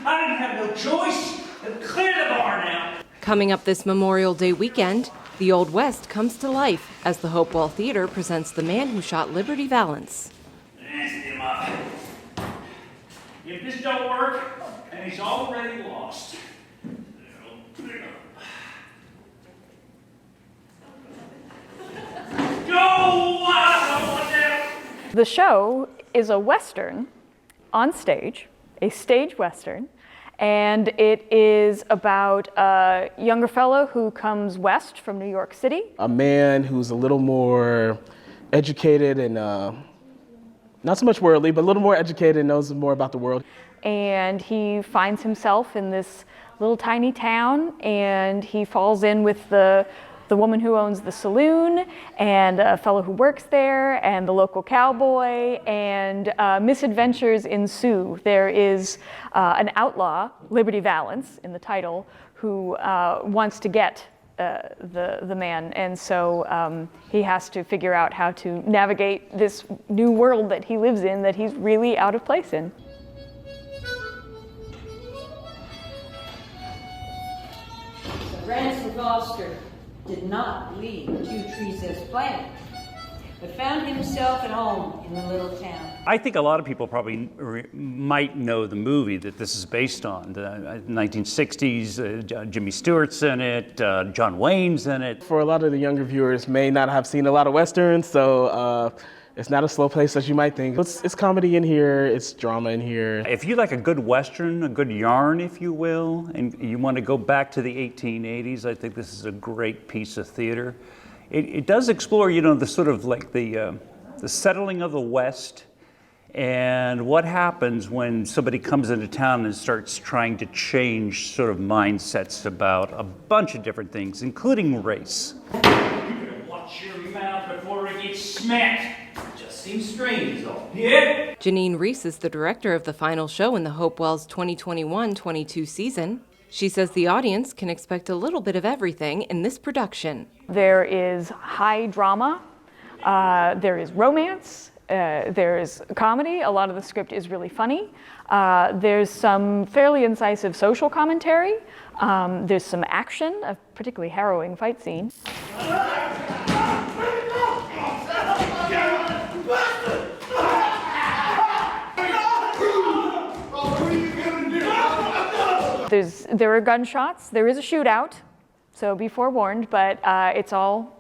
I didn't have no choice. Clear the bar now. Coming up this Memorial Day weekend, the Old West comes to life as the Hopewell Theatre presents The Man Who Shot Liberty Valance. If this don't work, and he's already lost. The show is a Western on stage, a stage Western, and it is about a younger fellow who comes west from New York City. A man who's a little more educated and not so much worldly, but a little more educated and knows more about the world. And he finds himself in this little tiny town, and he falls in with the woman who owns the saloon, and a fellow who works there, and the local cowboy, and misadventures ensue. There is an outlaw, Liberty Valance, in the title, who wants to get the man, and so he has to figure out how to navigate this new world that he lives in that he's really out of place in. Ransom Foster did not leave the 2 trees as planned, but found himself at home in the little town. I think a lot of people probably might know the movie that this is based on. The 1960s, Jimmy Stewart's in it, John Wayne's in it. For a lot of the younger viewers may not have seen a lot of Westerns, so it's not a slow pace as you might think. It's comedy in here, it's drama in here. If you like a good Western, a good yarn, if you will, and you want to go back to the 1880s, I think this is a great piece of theater. It does explore, the sort of like the settling of the West and what happens when somebody comes into town and starts trying to change sort of mindsets about a bunch of different things, including race. You better watch your mouth before it gets smacked. Seems strange, is all. Yeah. Janine Reese is the director of the final show in the Hopewell's 2021-22 season. She says the audience can expect a little bit of everything in this production. There is high drama, there is romance, there is comedy. A lot of the script is really funny. There's some fairly incisive social commentary. There's some action, a particularly harrowing fight scene. There are gunshots, there is a shootout, so be forewarned, but it's all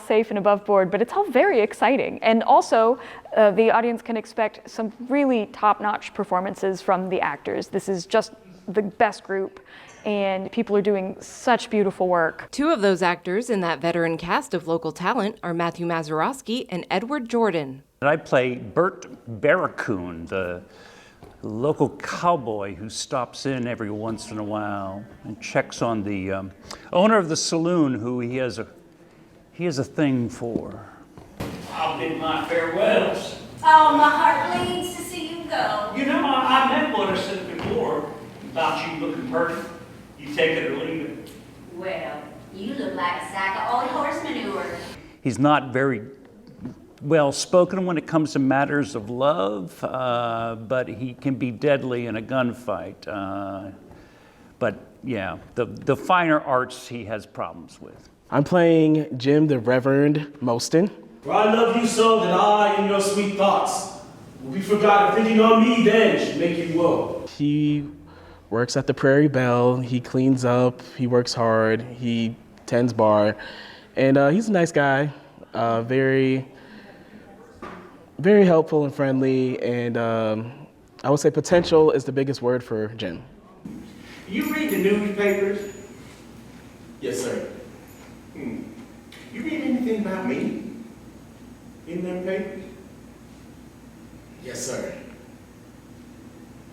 safe and above board, but it's all very exciting. And also, the audience can expect some really top-notch performances from the actors. This is just the best group, and people are doing such beautiful work. 2 of those actors in that veteran cast of local talent are Matthew Mazeroski and Edward Jordan. I play Bert Barracoon, the local cowboy who stops in every once in a while and checks on the owner of the saloon, who he has a thing for. I'll bid my farewells. Oh, my heart bleeds to see you go. I meant what I said before about you looking pretty. You take it or leave it. Well, you look like a sack of old horse manure. He's not very well spoken when it comes to matters of love, but he can be deadly in a gunfight. But yeah, the finer arts he has problems with. I'm playing Jim the Reverend Mostyn. For I love you so that I and your sweet thoughts will be forgotten. Thinking on me then should make you woe. He works at the Prairie Belle, he cleans up, he works hard, he tends bar, and he's a nice guy, very helpful and friendly, and I would say potential is the biggest word for Jim. You read the newspapers? Yes, sir. You read anything about me in them papers? Yes, sir.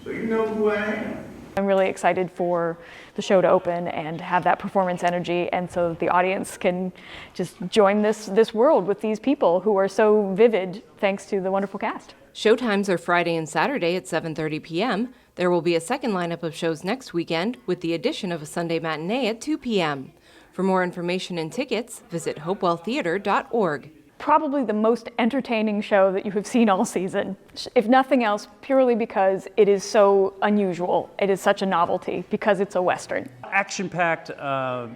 So you know who I am? I'm really excited for the show to open and have that performance energy, and so that the audience can just join this world with these people who are so vivid thanks to the wonderful cast. Showtimes are Friday and Saturday at 7:30 p.m. There will be a second lineup of shows next weekend with the addition of a Sunday matinee at 2 p.m. For more information and tickets, visit hopewelltheatre.org. probably the most entertaining show that you have seen all season. If nothing else, purely because it is so unusual. It is such a novelty because it's a Western. Action-packed, a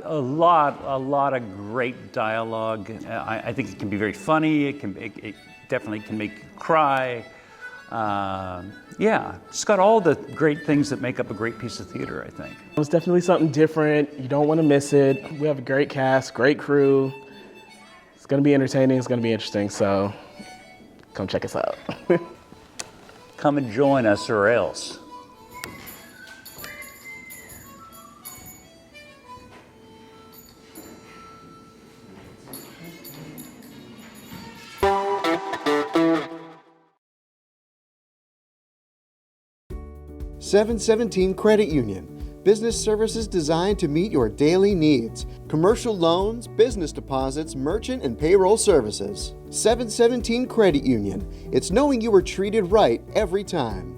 lot of great dialogue. I think it can be very funny. It definitely can make you cry. Yeah, it's got all the great things that make up a great piece of theater, I think. It's definitely something different. You don't want to miss it. We have a great cast, great crew. It's going to be entertaining. It's going to be interesting. So come check us out. Come and join us or else. $717 Credit Union. Business services designed to meet your daily needs. Commercial loans, business deposits, merchant and payroll services. $717 Credit Union. It's knowing you were treated right every time.